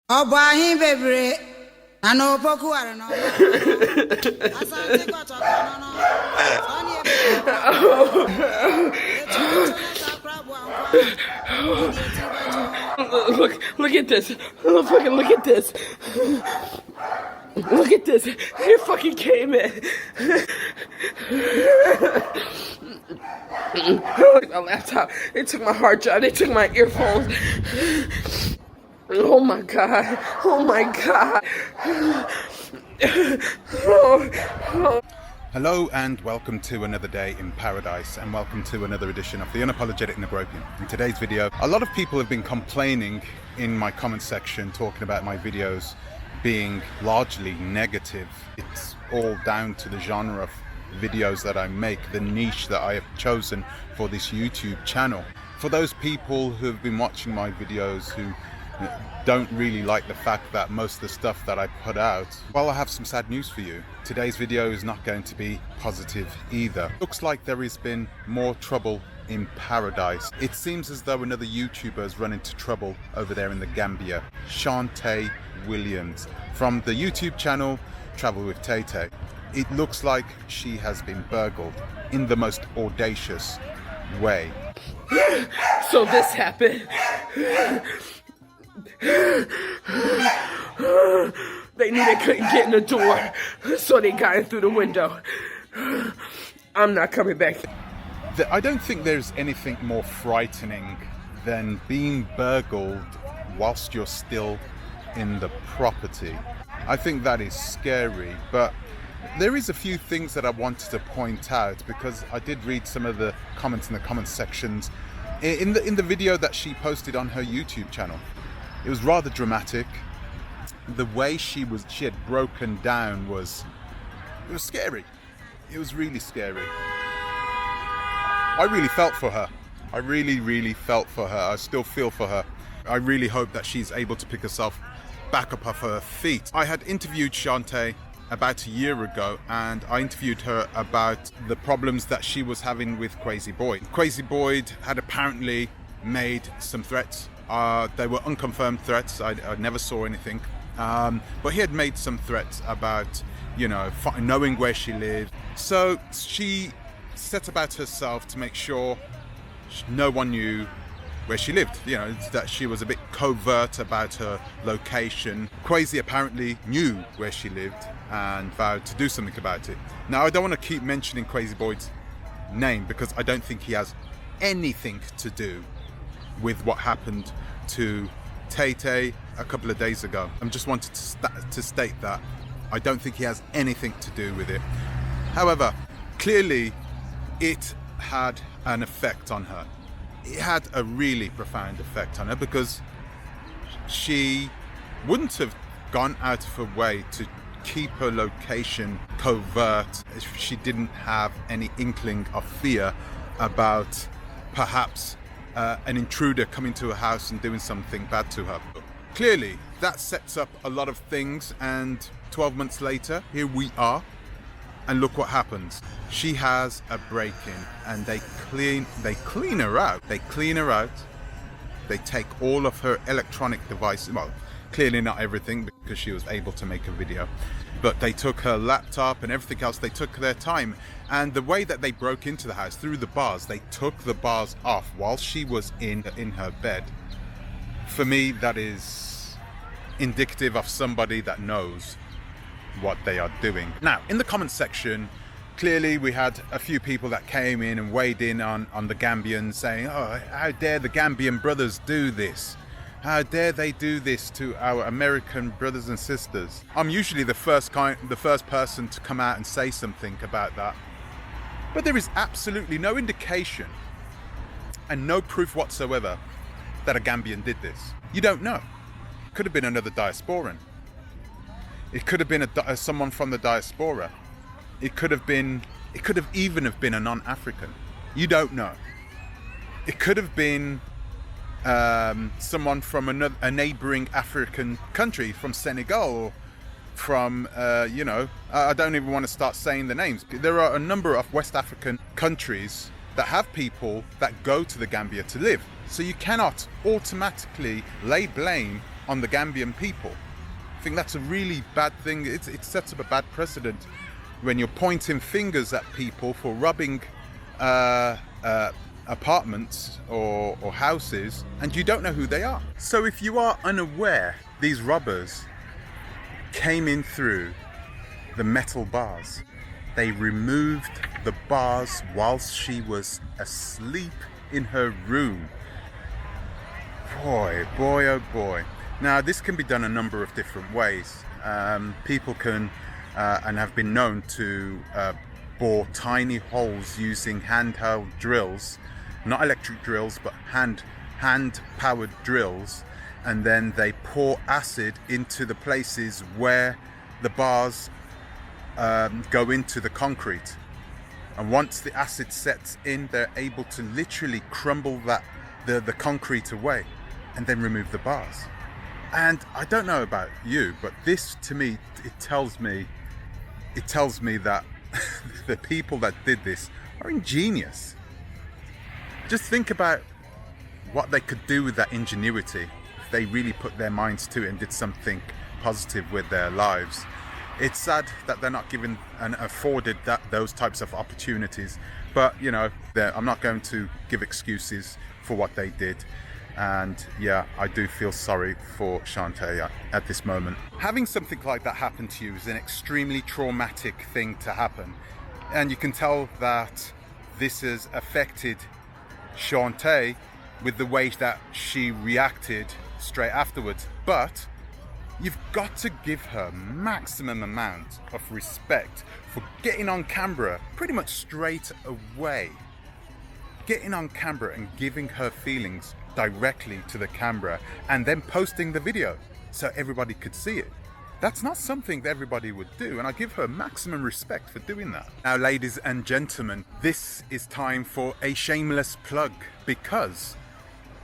Obahin bebre ano poku are no. Asante kwa tokono no. Look at this. Look at this. Look at this. It fucking came in. They took my laptop. They took my hard drive. They took my earphones. Oh my god. Oh my god. Hello and welcome to another day in paradise, and welcome to another edition of the Unapologetic Negropean. In today's video, a lot of people have been complaining in my comment section, talking about my videos being largely negative. It's all down to the genre of videos that I make, the niche that I have chosen for this YouTube channel. For those people who have been watching my videos who don't really like the fact that most of the stuff that I put out, well, I have some sad news for you. Today's video is not going to be positive either. Looks like there has been more trouble in paradise. It seems as though another YouTuber has run into trouble over there in the Gambia. Shauntay Williams from the YouTube channel Travel with Tay Tay. It looks like she has been burgled in the most audacious way. So this happened. They knew they couldn't get in the door, so they got in through the window. I'm not coming back. I don't think there's anything more frightening than being burgled whilst you're still in the property. I think that is scary, but there is a few things that I wanted to point out, because I did read some of the comments in the comment sections in the video that she posted on her YouTube channel. It was rather dramatic. The way she had broken down was scary. It was really scary. I really felt for her. I really felt for her. I still feel for her. I really hope that she's able to pick herself back up off her feet. I had interviewed Shauntay about a year ago, and I interviewed her about the problems that she was having with Crazy Boyd. Crazy Boyd had apparently made some threats. They were unconfirmed threats. I never saw anything, but he had made some threats about, you know, knowing where she lived. So she set about herself to make sure no one knew where she lived, you know, that she was a bit covert about her location. Crazy apparently knew where she lived and vowed to do something about it. Now, I don't want to keep mentioning Crazy Boyd's name because I don't think he has anything to do with what happened to Tay Tay a couple of days ago. I just wanted to state that I don't think he has anything to do with it. However, clearly it had an effect on her. It had a really profound effect on her, because she wouldn't have gone out of her way to keep her location covert if she didn't have any inkling of fear about perhaps an intruder coming to her house and doing something bad to her. Clearly, that sets up a lot of things, and 12 months later, here we are, and look what happens. She has a break-in, and they clean her out. They clean her out. They take all of her electronic devices. Well, clearly not everything, because she was able to make a video, but they took her laptop and everything else. They took their time, and the way that they broke into the house, through the bars, they took the bars off while she was in her bed. For me, that is indicative of somebody that knows what they are doing. Now, in the comment section, clearly we had a few people that came in and weighed in on the Gambians, saying, oh, how dare the Gambian brothers do this? How dare they do this to our American brothers and sisters? I'm usually the first person to come out and say something about that. But there is absolutely no indication and no proof whatsoever that a Gambian did this. You don't know. It could have been another diasporan. It could have been someone from the diaspora. It could even have been a non-African. You don't know. It could have been someone from a neighboring African country, from Senegal, or from, I don't even want to start saying the names. There are a number of West African countries that have people that go to the Gambia to live. So you cannot automatically lay blame on the Gambian people. I think that's a really bad thing. It sets up a bad precedent when you're pointing fingers at people for robbing apartments or houses and you don't know who they are. So if you are unaware, these robbers came in through the metal bars. They removed the bars whilst she was asleep in her room. Boy, oh boy. Now this can be done a number of different ways. People can and have been known to bore tiny holes using handheld drills, not electric drills, but hand-powered drills, and then they pour acid into the places where the bars go into the concrete. And once the acid sets in, they're able to literally crumble the concrete away and then remove the bars. And I don't know about you, but this to me, it tells me that the people that did this are ingenious. Just think about what they could do with that ingenuity if they really put their minds to it and did something positive with their lives. It's sad that they're not given and afforded those types of opportunities, but you know, I'm not going to give excuses for what they did. And yeah, I do feel sorry for Shauntay at this moment. Having something like that happen to you is an extremely traumatic thing to happen. And you can tell that this has affected Shauntay with the way that she reacted straight afterwards. But you've got to give her maximum amount of respect for getting on camera pretty much straight away. Getting on camera and giving her feelings directly to the camera and then posting the video so everybody could see it. That's not something that everybody would do, and I give her maximum respect for doing that. Now, ladies and gentlemen, this is time for a shameless plug, because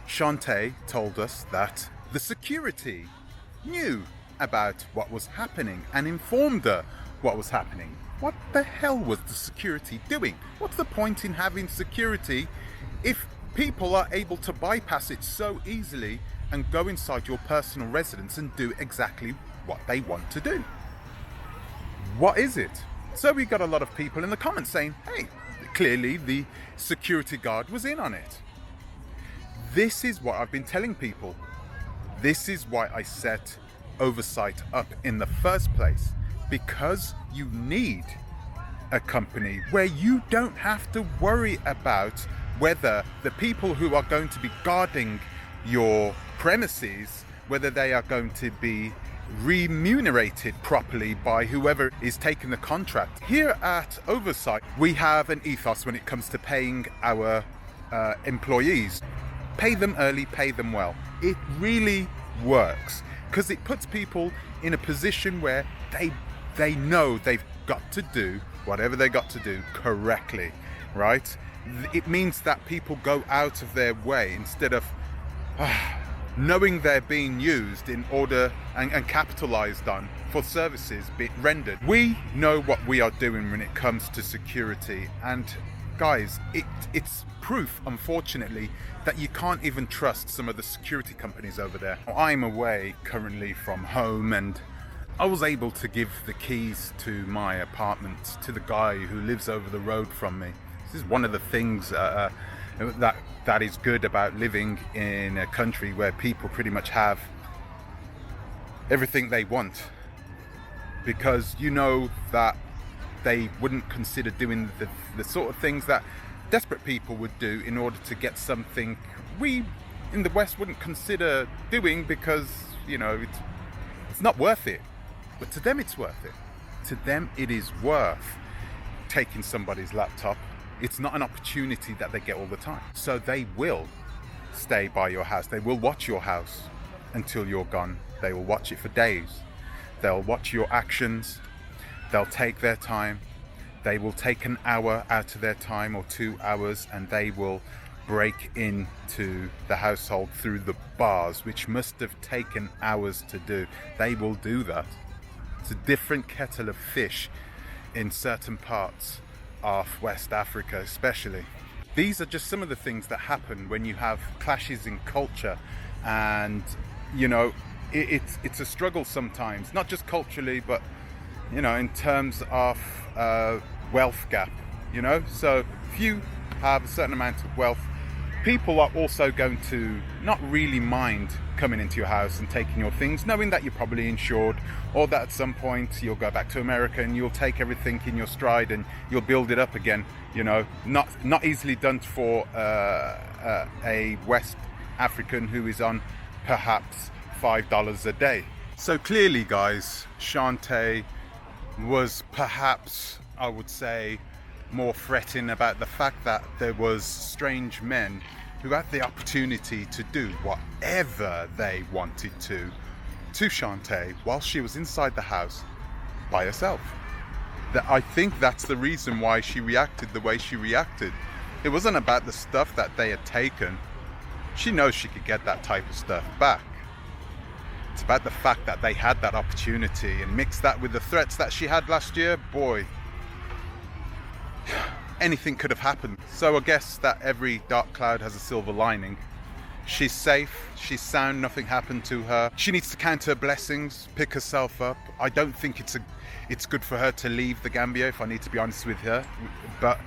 Shauntay told us that the security knew about what was happening and informed her what was happening. What the hell was the security doing? What's the point in having security if people are able to bypass it so easily and go inside your personal residence and do exactly what they want to do? What is it? So we got a lot of people in the comments saying, hey, clearly the security guard was in on it. This is what I've been telling people. This is why I set oversight up in the first place, because you need a company where you don't have to worry about whether the people who are going to be guarding your premises, whether they are going to be remunerated properly by whoever is taking the contract. Here at Oversight, we have an ethos when it comes to paying our employees. Pay them early, pay them well. It really works because it puts people in a position where they know they've got to do whatever they got to do correctly, right? It means that people go out of their way instead of knowing they're being used in order and capitalized on for services being rendered. We know what we are doing when it comes to security, and guys, it's proof, unfortunately, that you can't even trust some of the security companies over there. I'm away currently from home, and I was able to give the keys to my apartment to the guy who lives over the road from me. This is one of the things that is good about living in a country where people pretty much have everything they want, because you know that they wouldn't consider doing the sort of things that desperate people would do in order to get something we in the West wouldn't consider doing, because you know it's not worth it. But to them it's worth it. To them it is worth taking somebody's laptop. It's not an opportunity that they get all the time. So they will stay by your house. They will watch your house until you're gone. They will watch it for days. They'll watch your actions. They'll take their time. They will take an hour out of their time or 2 hours, and they will break into the household through the bars, which must have taken hours to do. They will do that. It's a different kettle of fish in certain parts of West Africa especially. These are just some of the things that happen when you have clashes in culture, and you know, it's a struggle sometimes, not just culturally, but you know, in terms of wealth gap. You know, so if you have a certain amount of wealth, people are also going to not really mind coming into your house and taking your things, knowing that you're probably insured, or that at some point you'll go back to America and you'll take everything in your stride and you'll build it up again. You know, not easily done for a West African who is on perhaps $5 a day. So clearly, guys, Shauntay was perhaps, I would say, more fretting about the fact that there was strange men who had the opportunity to do whatever they wanted to Shauntay while she was inside the house by herself. I think that's the reason why she reacted the way she reacted. It wasn't about the stuff that they had taken. She knows she could get that type of stuff back. It's about the fact that they had that opportunity, and mix that with the threats that she had last year, boy, anything could have happened. So I guess that every dark cloud has a silver lining. She's safe, she's sound, nothing happened to her. She needs to count her blessings, pick herself up. I don't think it's good for her to leave the Gambia, if I need to be honest with her. But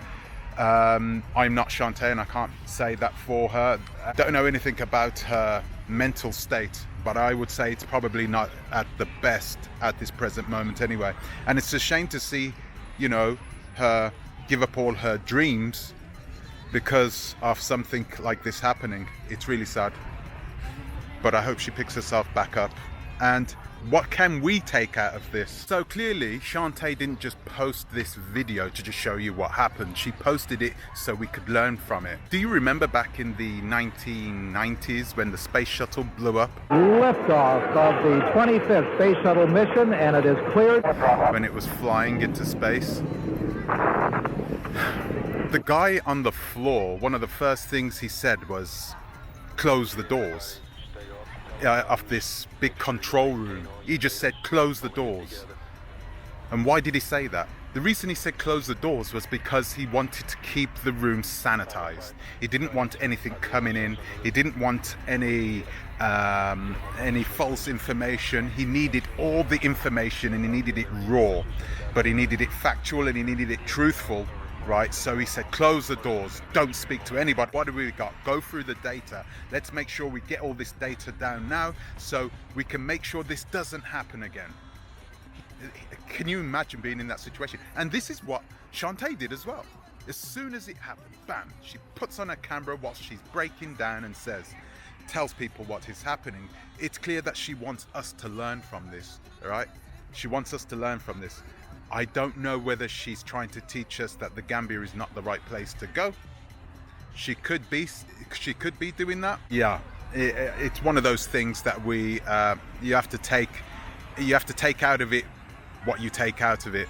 I'm not Shauntay and I can't say that for her. I don't know anything about her mental state, but I would say it's probably not at the best at this present moment anyway. And it's a shame to see, you know, her give up all her dreams because of something like this happening. It's really sad, but I hope she picks herself back up. And what can we take out of this? So clearly Shauntay didn't just post this video to just show you what happened. She posted it so we could learn from it. Do you remember back in the 1990s when the space shuttle blew up? Liftoff of the 25th space shuttle mission, and it is cleared. When it was flying into space, the guy on the floor, one of the first things he said was, close the doors of this big control room. He just said, close the doors. And why did he say that? The reason he said close the doors was because he wanted to keep the room sanitized. He didn't want anything coming in. He didn't want any false information. He needed all the information, and he needed it raw, but he needed it factual and he needed it truthful, right? So he said, close the doors, don't speak to anybody. What do we got? Go through the data. Let's make sure we get all this data down now so we can make sure this doesn't happen again. Can you imagine being in that situation? And this is what Shauntay did as well. As soon as it happened, bam, she puts on her camera whilst she's breaking down and tells people what is happening. It's clear that she wants us to learn from this, all right? She wants us to learn from this. I don't know whether she's trying to teach us that the Gambia is not the right place to go. She could be doing that. Yeah, it's one of those things that you have to take out of it what you take out of it.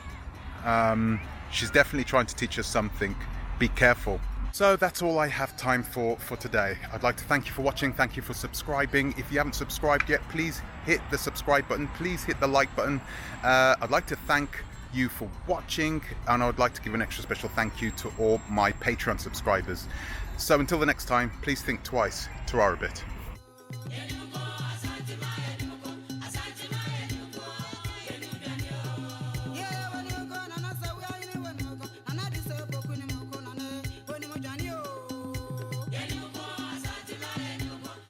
She's definitely trying to teach us something. Be careful. So that's all I have time for today. I'd like to thank you for watching. Thank you for subscribing. If you haven't subscribed yet, please hit the subscribe button. Please hit the like button. I'd like to thank you for watching, and I would like to give an extra special thank you to all my Patreon subscribers. So until the next time, please think twice. Ta-ra a bit.